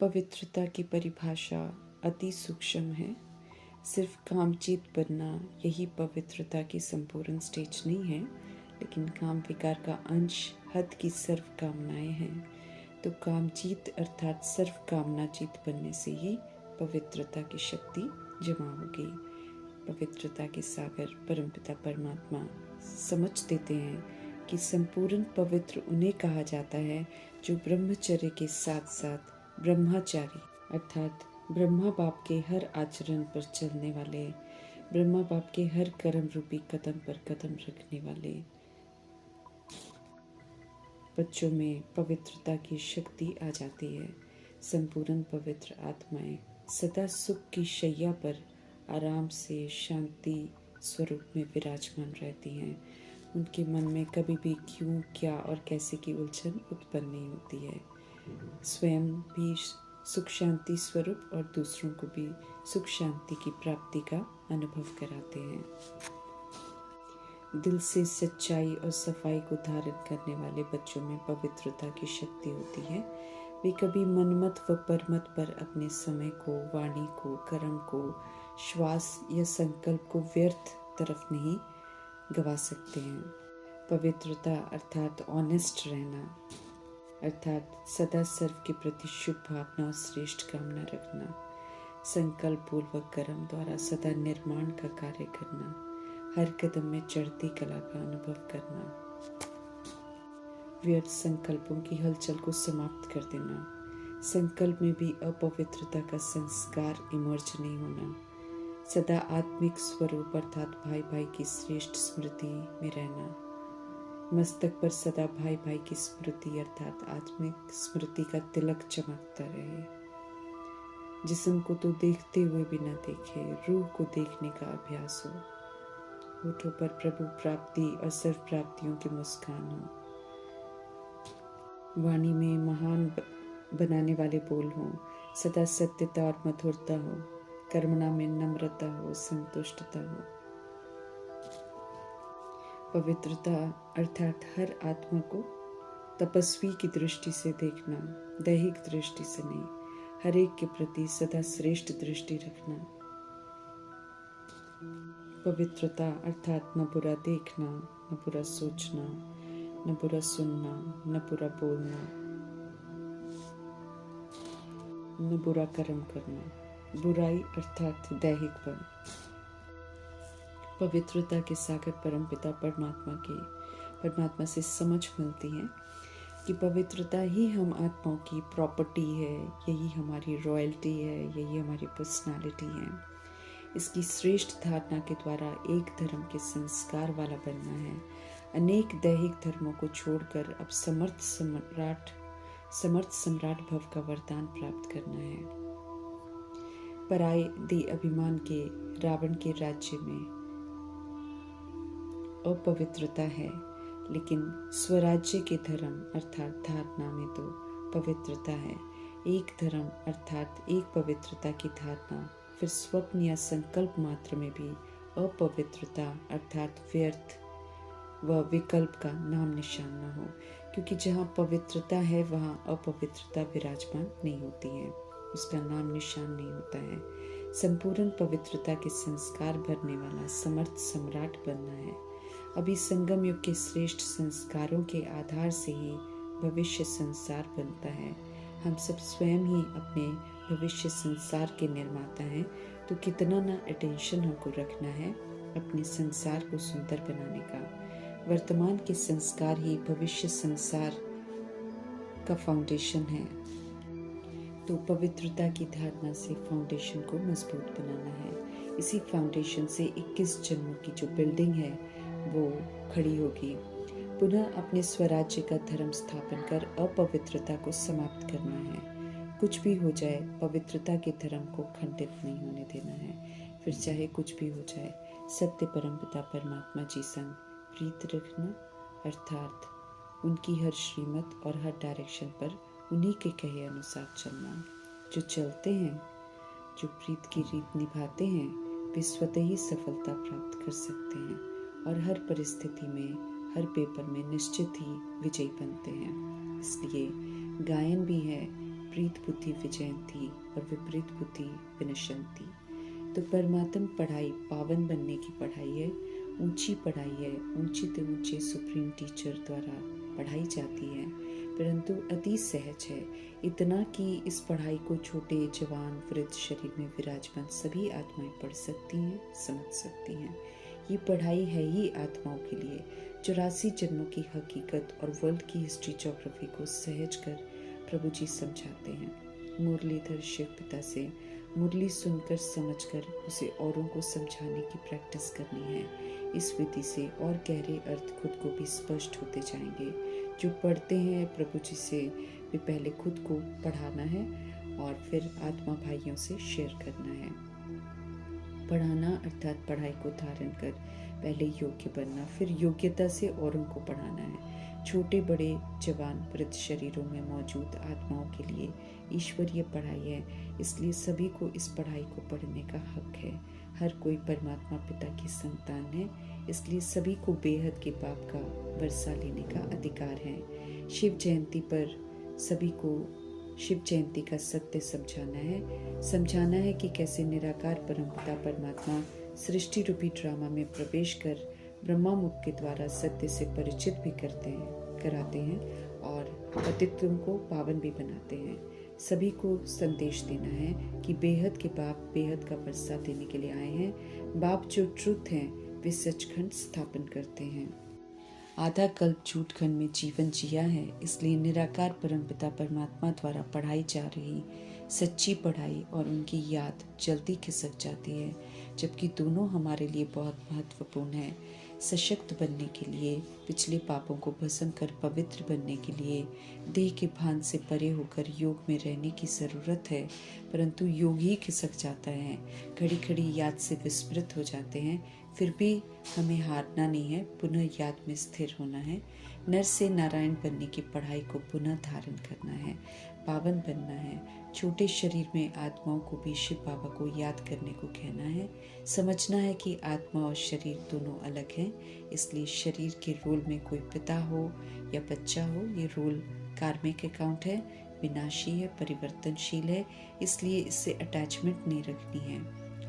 पवित्रता की परिभाषा अति सूक्ष्म है। सिर्फ कामचीत बनना यही पवित्रता की संपूर्ण स्टेज नहीं है, लेकिन काम विकार का अंश हद की सर्व कामनाएं हैं। तो कामचीत अर्थात सर्व कामनाचीत बनने से ही पवित्रता की शक्ति जमा होगी। पवित्रता के सागर परमपिता परमात्मा समझ देते हैं कि संपूर्ण पवित्र उन्हें कहा जाता है जो ब्रह्मचर्य के साथ साथ ब्रह्मचारी अर्थात ब्रह्मा बाप के हर आचरण पर चलने वाले, ब्रह्मा बाप के हर कर्म रूपी कदम पर कदम रखने वाले बच्चों में पवित्रता की शक्ति आ जाती है। संपूर्ण पवित्र आत्माएं सदा सुख की शैया पर आराम से शांति स्वरूप में विराजमान रहती हैं। उनके मन में कभी भी क्यों, क्या और कैसे की उलझन उत्पन्न नहीं होती है। स्वयं भी सुख शांति स्वरूप और दूसरों को भी सुख शांति की प्राप्ति का अनुभव कराते हैं। दिल से सच्चाई और सफाई को धारण करने वाले बच्चों में पवित्रता की शक्ति होती है। वे कभी मनमत व परमत पर अपने समय को, वाणी को, कर्म को, श्वास या संकल्प को व्यर्थ तरफ नहीं गवा सकते हैं। पवित्रता अर्थात ऑनेस्ट रहना, अर्थात सदा सर्व के प्रति शुभ भावना और श्रेष्ठ कामना रखना, संकल्प पूर्वक कर्म द्वारा सदा निर्माण का कार्य करना, हर कदम में चढ़ती कला का अनुभव करना, व्यर्थ संकल्पों की हलचल को समाप्त कर देना, संकल्प में भी अपवित्रता का संस्कार इमर्ज नहीं होना, सदा आत्मिक स्वरूप अर्थात भाई भाई की श्रेष्ठ स्मृति में रहना, मस्तक पर सदा भाई भाई की स्मृति अर्थात आत्मिक स्मृति का तिलक चमकता रहे। जिस्म को तो देखते हुए भी न देखे, रूह को देखने का अभ्यास हो। होठों पर प्रभु प्राप्ति और सर्व प्राप्तियों की मुस्कान हो। वाणी में महान बनाने वाले बोल हों, सदा सत्यता और मधुरता हो, कर्मणा में नम्रता हो, संतुष्टता हो। पवित्रता अर्थात हर आत्मा को तपस्वी की दृष्टि से देखना, दैहिक दृष्टि से नहीं, हर एक के प्रति सदा श्रेष्ठ दृष्टि रखना। पवित्रता अर्थात न बुरा देखना, न बुरा सोचना, न बुरा सुनना, न बुरा बोलना, न बुरा कर्म करना। बुराई अर्थात दैहिक पवित्रता के सागर परमपिता परमात्मा से समझ मिलती है कि पवित्रता ही हम आत्माओं की प्रॉपर्टी है, यही हमारी रॉयल्टी है, यही हमारी पर्सनालिटी है। इसकी श्रेष्ठ धारणा के द्वारा एक धर्म के संस्कार वाला बनना है। अनेक दैहिक धर्मों को छोड़कर अब समर्थ सम्राट भव का वरदान प्राप्त करना है। पराये दे अभिमान के रावण के राज्य में अपवित्रता है, लेकिन स्वराज्य के धर्म अर्थात धारणा में तो पवित्रता है। एक धर्म अर्थात एक पवित्रता की धारणा, फिर स्वप्न या संकल्प मात्र में भी अपवित्रता अर्थात व्यर्थ व विकल्प का नाम निशान न हो, क्योंकि जहाँ पवित्रता है वहाँ अपवित्रता विराजमान नहीं होती है, उसका नाम निशान नहीं होता है। संपूर्ण पवित्रता के संस्कार भरने वाला समर्थ सम्राट बनना है। अभी संगम युग के श्रेष्ठ संस्कारों के आधार से ही भविष्य संसार बनता है। हम सब स्वयं ही अपने भविष्य संसार के निर्माता हैं, तो कितना ना अटेंशन हमको रखना है अपने संसार को सुंदर बनाने का। वर्तमान के संस्कार ही भविष्य संसार का फाउंडेशन है। तो पवित्रता की धारणा से फाउंडेशन को मजबूत बनाना है। इसी फाउंडेशन से 21 जन्मों की जो बिल्डिंग है वो खड़ी होगी। पुनः अपने स्वराज्य का धर्म स्थापन कर अपवित्रता को समाप्त करना है। कुछ भी हो जाए, पवित्रता के धर्म को खंडित नहीं होने देना है। फिर चाहे कुछ भी हो जाए, सत्य परमपिता परमात्मा जी संग प्रीत रखना, अर्थात उनकी हर श्रीमत और हर डायरेक्शन पर उन्हीं के कहे अनुसार चलना। जो चलते हैं, जो प्रीत की रीत निभाते हैं, वे स्वतः ही सफलता प्राप्त कर सकते हैं और हर परिस्थिति में, हर पेपर में निश्चित ही विजयी बनते हैं। इसलिए गायन भी है विपरीत बुद्धि विजयंती और विपरीत बुद्धि विनशंती। तो परमात्म पढ़ाई पावन बनने की पढ़ाई है, ऊंची पढ़ाई है, ऊंचे से ऊंचे सुप्रीम टीचर द्वारा पढ़ाई जाती है, परंतु अति सहज है, इतना कि इस पढ़ाई को छोटे जवान वृद्ध शरीर में विराजमान सभी आत्माएं पढ़ सकती हैं, समझ सकती हैं। ये पढ़ाई है ही आत्माओं के लिए। 84 जन्मों की हकीकत और वर्ल्ड की हिस्ट्री ज्योग्राफी को सहज कर प्रभु जी समझाते हैं। मुरलीधर शिव पिता से मुरली सुनकर समझकर उसे औरों को समझाने की प्रैक्टिस करनी है। इस विधि से और गहरे अर्थ खुद को भी स्पष्ट होते जाएंगे। जो पढ़ते हैं प्रभु जी से वे पहले खुद को पढ़ाना है और फिर आत्मा भाइयों से शेयर करना है। पढ़ाना अर्थात पढ़ाई को धारण कर पहले योग्य बनना, फिर योग्यता से औरों को पढ़ाना है। छोटे बड़े जवान वृद्ध शरीरों में मौजूद आत्माओं के लिए ईश्वरीय पढ़ाई है, इसलिए सभी को इस पढ़ाई को पढ़ने का हक है। हर कोई परमात्मा पिता की संतान है, इसलिए सभी को बेहद के पाप का वर्षा लेने का अधिकार है। शिव जयंती पर सभी को शिव जयंती का सत्य समझाना है कि कैसे निराकार परमपिता परमात्मा सृष्टि रूपी ड्रामा में प्रवेश कर ब्रह्मा मुख के द्वारा सत्य से परिचित भी कराते हैं और पतित्वों को पावन भी बनाते हैं। सभी को संदेश देना है कि बेहद के बाप बेहद का वर्षा देने के लिए आए हैं। बाप जो ट्रुथ हैं वे सचखंड स्थापन करते हैं। आधा कल्प झूठखंड में जीवन जिया है, इसलिए निराकार परमपिता परमात्मा द्वारा पढ़ाई जा रही सच्ची पढ़ाई और उनकी याद जल्दी खिसक जाती है, जबकि दोनों हमारे लिए बहुत महत्वपूर्ण है। सशक्त बनने के लिए, पिछले पापों को भस्म कर पवित्र बनने के लिए देह के भान से परे होकर योग में रहने की ज़रूरत है, परंतु योग ही खिसक जाता है। घड़ी घड़ी याद से विस्मृत हो जाते हैं, फिर भी हमें हारना नहीं है, पुनः याद में स्थिर होना है। नर से नारायण बनने की पढ़ाई को पुनः धारण करना है, पावन बनना है। छोटे शरीर में आत्माओं को भी शिव बाबा को याद करने को कहना है। समझना है कि आत्मा और शरीर दोनों अलग हैं, इसलिए शरीर के रोल में कोई पिता हो या बच्चा हो, ये रोल कार्मिक अकाउंट है, विनाशी है, परिवर्तनशील है, इसलिए इससे अटैचमेंट नहीं रखनी है।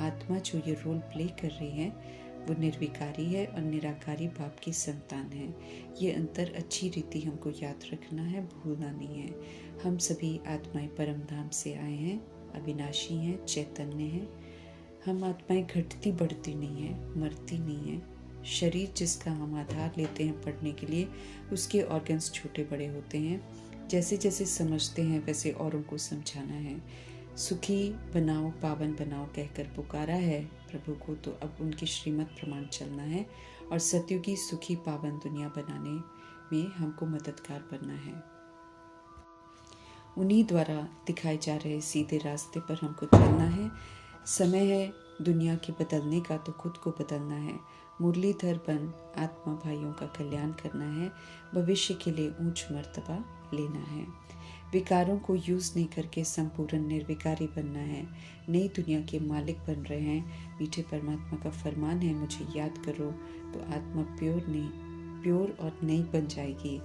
आत्मा जो ये रोल प्ले कर रही है वो निर्विकारी है और निराकारी बाप की संतान है। ये अंतर अच्छी रीति हमको याद रखना है, भूलना नहीं है। हम सभी आत्माएं परम धाम से आए हैं, अविनाशी हैं, चैतन्य हैं। हम आत्माएं घटती बढ़ती नहीं है, मरती नहीं है। शरीर जिसका हम आधार लेते हैं पढ़ने के लिए, उसके ऑर्गन्स छोटे बड़े होते हैं। जैसे जैसे समझते हैं वैसे औरों को समझाना है। सुखी बनाओ पावन बनाओ कहकर पुकारा है प्रभु को, तो अब उनकी श्रीमत प्रमाण चलना है और सतयुगी सुखी पावन दुनिया बनाने में हमको मददगार बनना है। उन्हीं द्वारा दिखाए जा रहे सीधे रास्ते पर हमको चलना है। समय है दुनिया के बदलने का, तो खुद को बदलना है। मुरलीधर बन आत्मा भाइयों का कल्याण करना है, भविष्य के लिए ऊंच मर्तबा लेना है। विकारों को यूज नहीं करके संपूर्ण निर्विकारी बनना है। नई दुनिया के मालिक बन रहे हैं। मीठे परमात्मा का फरमान है, मुझे याद करो तो आत्मा प्योर और नई बन जाएगी,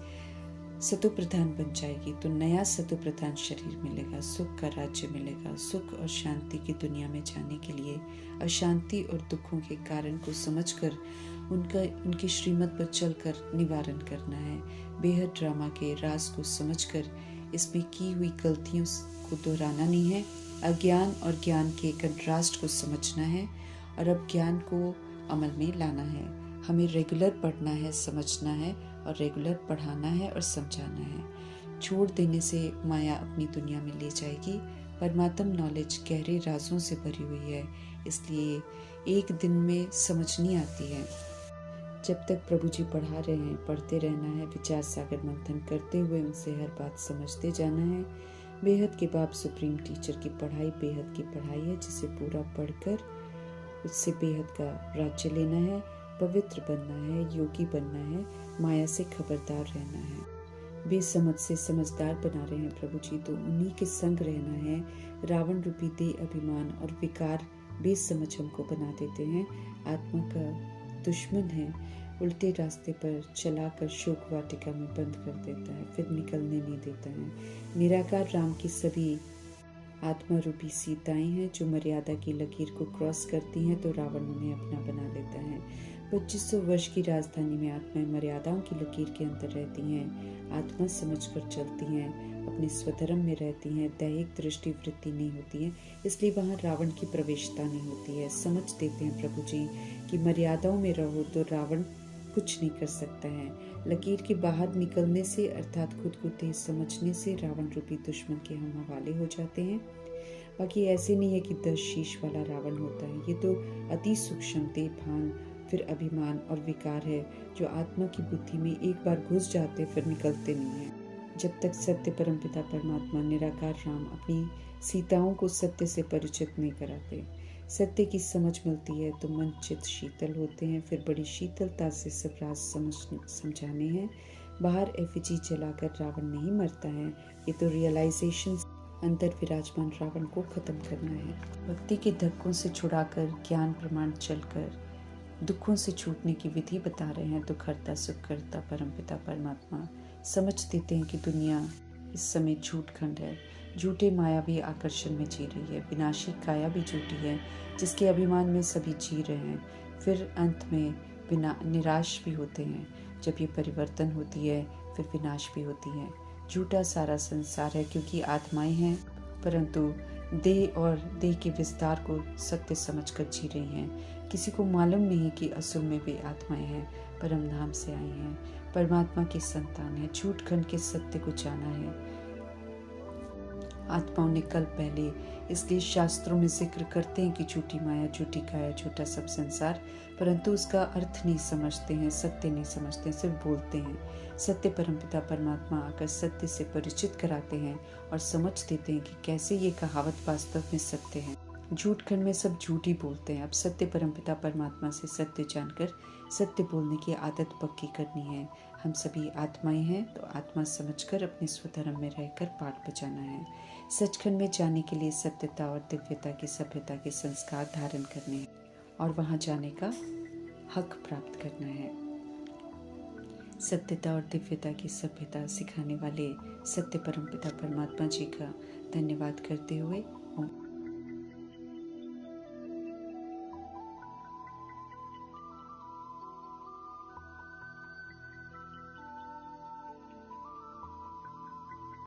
सतो प्रधान बन जाएगी। तो नया सतो प्रधान शरीर मिलेगा, सुख का राज्य मिलेगा। सुख और शांति की दुनिया में जाने के लिए अशांति और दुखों के कारण को समझकर उनकी श्रीमत पर चलकर निवारण करना है। बेहद ड्रामा के राज को समझकर इसमें की हुई गलतियों को दोहराना नहीं है। अज्ञान और ज्ञान के कंट्रास्ट को समझना है और अब ज्ञान को अमल में लाना है। हमें रेगुलर पढ़ना है, समझना है और रेगुलर पढ़ाना है और समझाना है। छोड़ देने से माया अपनी दुनिया में ले जाएगी। परमात्म नॉलेज गहरे राजों से भरी हुई है, इसलिए एक दिन में समझ नहीं आती है। जब तक प्रभु जी पढ़ा रहे हैं पढ़ते रहना है, विचार सागर मंथन करते हुए उनसे हर बात समझते जाना है। बेहद के बाप सुप्रीम टीचर की पढ़ाई बेहद की पढ़ाई है, जिसे पूरा पढ़कर उससे बेहद का राज्य लेना है, पवित्र बनना है, योगी बनना है, माया से खबरदार रहना है। बेसमझ से समझदार बना रहे हैं प्रभु जी, तो उन्हीं के संग रहना है। रावण रूपी देह अभिमान और विकार बेसमझ हमको बना देते हैं। आत्मा का दुश्मन है, उल्टे रास्ते पर चलाकर शोक वाटिका में बंद कर देता है, फिर निकलने नहीं देता है। निराकार राम की सभी आत्मा रूपी सीताएं हैं जो मर्यादा की लकीर को क्रॉस करती हैं तो रावण उन्हें अपना बना लेता है। 2500 वर्ष की राजधानी में आत्माएं मर्यादाओं की लकीर के अंदर रहती हैं, आत्मा समझकर चलती हैं, अपने स्वधर्म में रहती हैं, दैहिक दृष्टि वृत्ति नहीं होती है, इसलिए वहाँ रावण की प्रवेशता नहीं होती है। समझ देते हैं प्रभु जी कि मर्यादाओं में रहो तो रावण कुछ नहीं कर सकता है। लकीर के बाहर निकलने से अर्थात खुद को तेज समझने से रावण रूपी दुश्मन के हम हवाले हो जाते हैं। बाकी ऐसे नहीं है कि 10 शीश वाला रावण होता है, ये तो अति सूक्ष्म देह भान फिर अभिमान और विकार है जो आत्मा की बुद्धि में एक बार घुस जाते फिर निकलते नहीं है। जब तक सत्य परमपिता परमात्मा निराकार राम अपनी सीताओं को सत्य से परिचित नहीं कराते, सत्य की समझ मिलती है तो मन चित्त शीतल होते हैं, फिर बड़ी शीतलता से सब राज समझाने हैं। बाहर एफिजी जलाकर रावण नहीं मरता है, ये तो रियलाइजेशन अंदर विराजमान रावण को खत्म करना है। भक्ति के धक्कों से छुड़ाकर ज्ञान प्रमाण चलकर दुखों से छूटने की विधि बता रहे हैं। दुख हरता सुख करता परमपिता परमात्मा समझ देते हैं कि दुनिया इस समय झूठ खंड है, झूठे मायावी आकर्षण में जी रही है, विनाशी काया भी झूठी है जिसके अभिमान में सभी जी रहे हैं। फिर अंत में निराश भी होते हैं। जब ये परिवर्तन होती है फिर विनाश भी होती है। झूठा सारा संसार है क्योंकि आत्माएं हैं, परंतु देह और देह के विस्तार को सत्य समझकर जी रही हैं। किसी को मालूम नहीं कि असुर में भी आत्माएं हैं, परम धाम से आई हैं, परमात्मा की संतान है, झूठ खंड के सत्य को जाना है। आत्माओं ने कल पहले, इसलिए शास्त्रों में जिक्र करते हैं कि झूठी माया, झूठी काया, झूठा सब संसार, परंतु उसका अर्थ नहीं समझते हैं, सत्य नहीं समझते हैं, सिर्फ बोलते हैं। सत्य परमपिता परमात्मा आकर सत्य से परिचित कराते हैं और समझ देते हैं कि कैसे ये कहावत वास्तव में सत्य है। झूठ खंड में सब झूठ ही बोलते हैं। अब सत्य परमपिता परमात्मा से सत्य जानकर सत्य बोलने की आदत पक्की करनी है। हम सभी आत्माएं हैं तो आत्मा समझकर अपने स्वधर्म में रहकर पाठ बजाना है। सचखंड में जाने के लिए सत्यता और दिव्यता की सभ्यता के संस्कार धारण करने हैं और वहां जाने का हक प्राप्त करना है। सत्यता और दिव्यता की सभ्यता सिखाने वाले सत्य परमपिता परमात्मा जी का धन्यवाद करते हुए ओम।